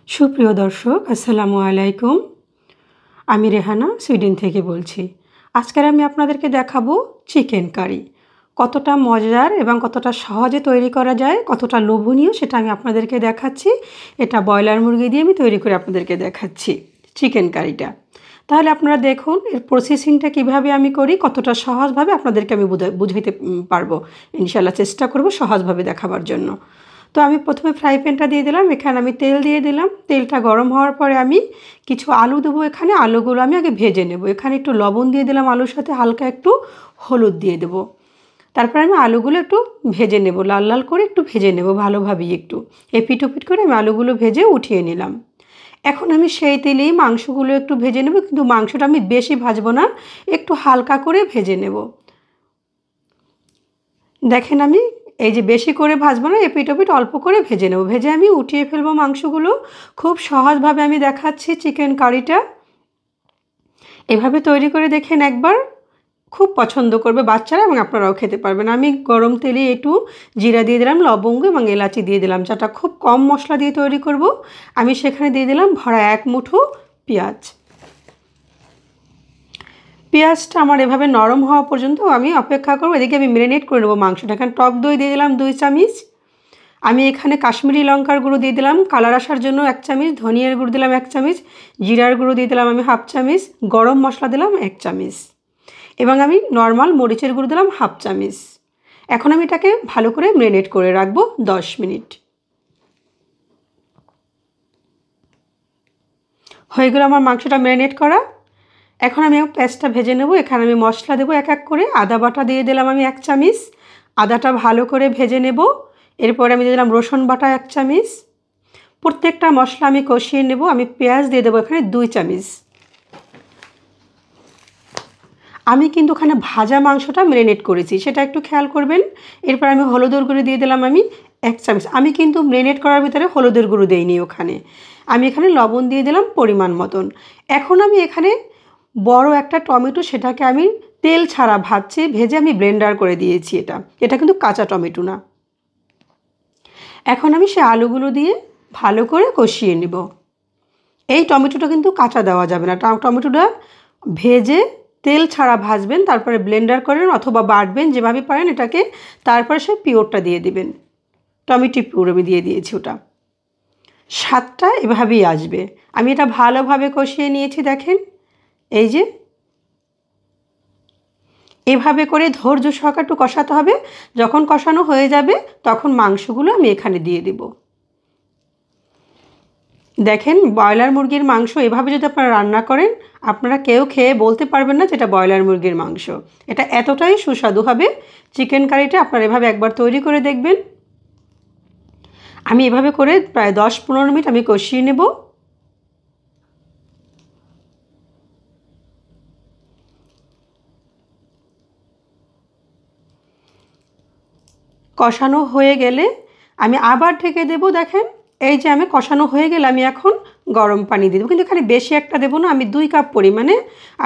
সুপ্রিয় দর্শক, আসসালামু আলাইকুম। আমি রেহানা সুইডেন থেকে বলছি। আজকের আমি আপনাদেরকে দেখাবো চিকেন কারি। কতটা মজার এবং কতটা সহজে তৈরি করা যায়, কতটা লোভনীয় সেটা আমি আপনাদেরকে দেখাচ্ছি। এটা ব্রয়লার মুরগি দিয়ে আমি তৈরি করে আপনাদেরকে দেখাচ্ছি চিকেন কারিটা। তাহলে আপনারা দেখুন এর প্রসেসিংটা কিভাবে আমি করি, কতটা সহজভাবে আপনাদেরকে আমি বুঝাইতে পারবো। ইনশাআল্লাহ চেষ্টা করব সহজভাবে দেখাবার জন্য। তো আমি প্রথমে ফ্রাই প্যানটা দিয়ে দিলাম, এখানে আমি তেল দিয়ে দিলাম। তেলটা গরম হওয়ার পরে আমি কিছু আলু দেবো। এখানে আলুগুলো আমি আগে ভেজে নেব। এখানে একটু লবণ দিয়ে দিলাম, আলুর সাথে হালকা একটু হলুদ দিয়ে দেবো। তারপরে আমি আলুগুলো একটু ভেজে নেব, লাল লাল করে একটু ভেজে নেব ভালোভাবেই। একটু এপিট ওপিট করে আমি আলুগুলো ভেজে উঠিয়ে নিলাম। এখন আমি সেই তেলেই মাংসগুলো একটু ভেজে নেব, কিন্তু মাংসটা আমি বেশি ভাজবো না, একটু হালকা করে ভেজে নেব। দেখেন আমি এই যে বেশি করে ভাজবো না, এপিট ওপিট অল্প করে ভেজে নেব। ভেজে আমি উঠিয়ে ফেলবো মাংসগুলো। খুব সহজভাবে আমি দেখাচ্ছি চিকেন কারিটা। এভাবে তৈরি করে দেখেন একবার, খুব পছন্দ করবে বাচ্চারা এবং আপনারাও খেতে পারবেন। আমি গরম তেলে একটু জিরা দিয়ে দিলাম, লবঙ্গ এবং এলাচি দিয়ে দিলাম। যেটা খুব কম মশলা দিয়ে তৈরি করব। আমি সেখানে দিয়ে দিলাম ভরা এক মুঠো পেঁয়াজ। পেঁয়াজটা আমার এভাবে নরম হওয়া পর্যন্ত আমি অপেক্ষা করব। এদিকে আমি ম্যারিনেট করে নেবো মাংসটা। এখানে টক দই দিয়ে দিলাম 2 চামচ। আমি এখানে কাশ্মীরি লঙ্কার গুঁড়ো দিয়ে দিলাম কালার আসার জন্য 1 চামচ, ধনিয়ার গুঁড়ো দিলাম 1 চামচ, জিরার গুঁড়ো দিয়ে দিলাম আমি 1/2 চামচ, গরম মশলা দিলাম 1 চামচ এবং আমি নর্মাল মরিচের গুঁড়ো দিলাম 1/2 চামচ। এখন আমি এটাকে ভালো করে ম্যারিনেট করে রাখবো 10 মিনিট। হয়ে গেল আমার মাংসটা ম্যারিনেট করা। এখন আমি পেঁয়াজটা ভেজে নেব। এখানে আমি মশলা দেবো এক এক করে। আদা বাটা দিয়ে দিলাম আমি 1 চামচ, আদাটা ভালো করে ভেজে নেব। এরপরে আমি দিয়ে দিলাম রসুন বাটা 1 চামচ। প্রত্যেকটা মশলা আমি কষিয়ে নেব। আমি পেঁয়াজ দিয়ে দেবো এখানে 2 চামচ। আমি কিন্তু ওখানে ভাজা মাংসটা ম্যারিনেট করেছি, সেটা একটু খেয়াল করবেন। এরপর আমি হলুদের গুঁড়ো দিয়ে দিলাম আমি 1 চামচ। আমি কিন্তু ম্যারিনেট করার ভিতরে হলুদের গুঁড়ো দেইনি ওখানে। আমি এখানে লবণ দিয়ে দিলাম পরিমাণ মতন। এখন আমি এখানে বড় একটা টমেটো, সেটাকে আমি তেল ছাড়া ভেজে আমি ব্লেন্ডার করে দিয়েছি। এটা কিন্তু কাঁচা টমেটো না। এখন আমি সেই আলুগুলো দিয়ে ভালো করে কষিয়ে নেব। এই টমেটোটা কিন্তু কাঁচা দেওয়া যাবে না, টমেটোটা ভেজে তেল ছাড়া ভাজবেন, তারপরে ব্লেন্ডার করেন অথবা বাটবেন, যেভাবে পারেন এটাকে। তারপরে সে পিওরটা দিয়ে দিবেন। টমেটো পিওর আমি দিয়ে দিয়েছি। ওটা স্বাদটা এভাবেই আসবে। আমি এটা ভালোভাবে কষিয়ে নিয়েছি। দেখেন এই যে এভাবে করে ধৈর্য সহকারে একটু কষাতে হবে। যখন কষানো হয়ে যাবে তখন মাংসগুলো আমি এখানে দিয়ে দেব। দেখেন ব্রয়লার মুরগির মাংস এভাবে যদি আপনারা রান্না করেন, আপনারা কেউ খেয়ে বলতে পারবেন না যেটা ব্রয়লার মুরগির মাংস। এটা এতটাই সুস্বাদু হবে চিকেন কারিটা। আপনারা এভাবে একবার তৈরি করে দেখবেন। আমি এভাবে করে প্রায় 10-15 মিনিট আমি কষিয়ে নেব। কষানো হয়ে গেলে আমি আবার ঢেকে দেব। দেখেন এই যে আমি কষানো হয়ে গেলে আমি এখন গরম পানি দিয়ে দেবো, কিন্তু এখানে বেশি একটা দেবো না, আমি 2 কাপ পরিমাণে।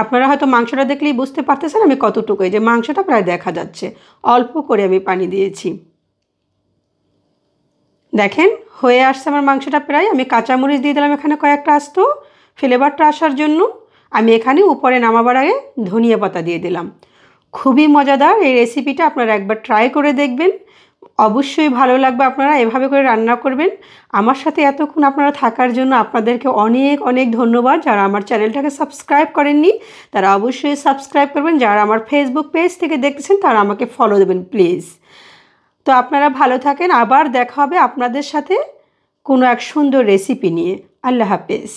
আপনারা হয়তো মাংসটা দেখলেই বুঝতে পারতেছেন আমি কতটুকু। এই যে মাংসটা প্রায় দেখা যাচ্ছে, অল্প করে আমি পানি দিয়েছি। দেখেন হয়ে আসছে আমার মাংসটা প্রায়। আমি কাঁচামরিচ দিয়ে দিলাম এখানে কয়েকটা আস্ত, ফ্লেভারটা আসার জন্য। আমি এখানে উপরে নামাবার আগে ধনিয়া পাতা দিয়ে দিলাম। খুবই মজাদার এই রেসিপিটা, আপনারা একবার ট্রাই করে দেখবেন, অবশ্যই ভালো লাগবে। আপনারা এভাবে করে রান্না করবেন। আমার সাথে এতক্ষণ আপনারা থাকার জন্য আপনাদেরকে অনেক অনেক ধন্যবাদ। যারা আমার চ্যানেলটাকে সাবস্ক্রাইব করেননি তারা অবশ্যই সাবস্ক্রাইব করবেন। যারা আমার ফেসবুক পেজ থেকে দেখতেছেন তারা আমাকে ফলো দেবেন প্লিজ। তো আপনারা ভালো থাকেন। আবার দেখা হবে আপনাদের সাথে কোনো এক সুন্দর রেসিপি নিয়ে। আল্লাহ হাফেজ।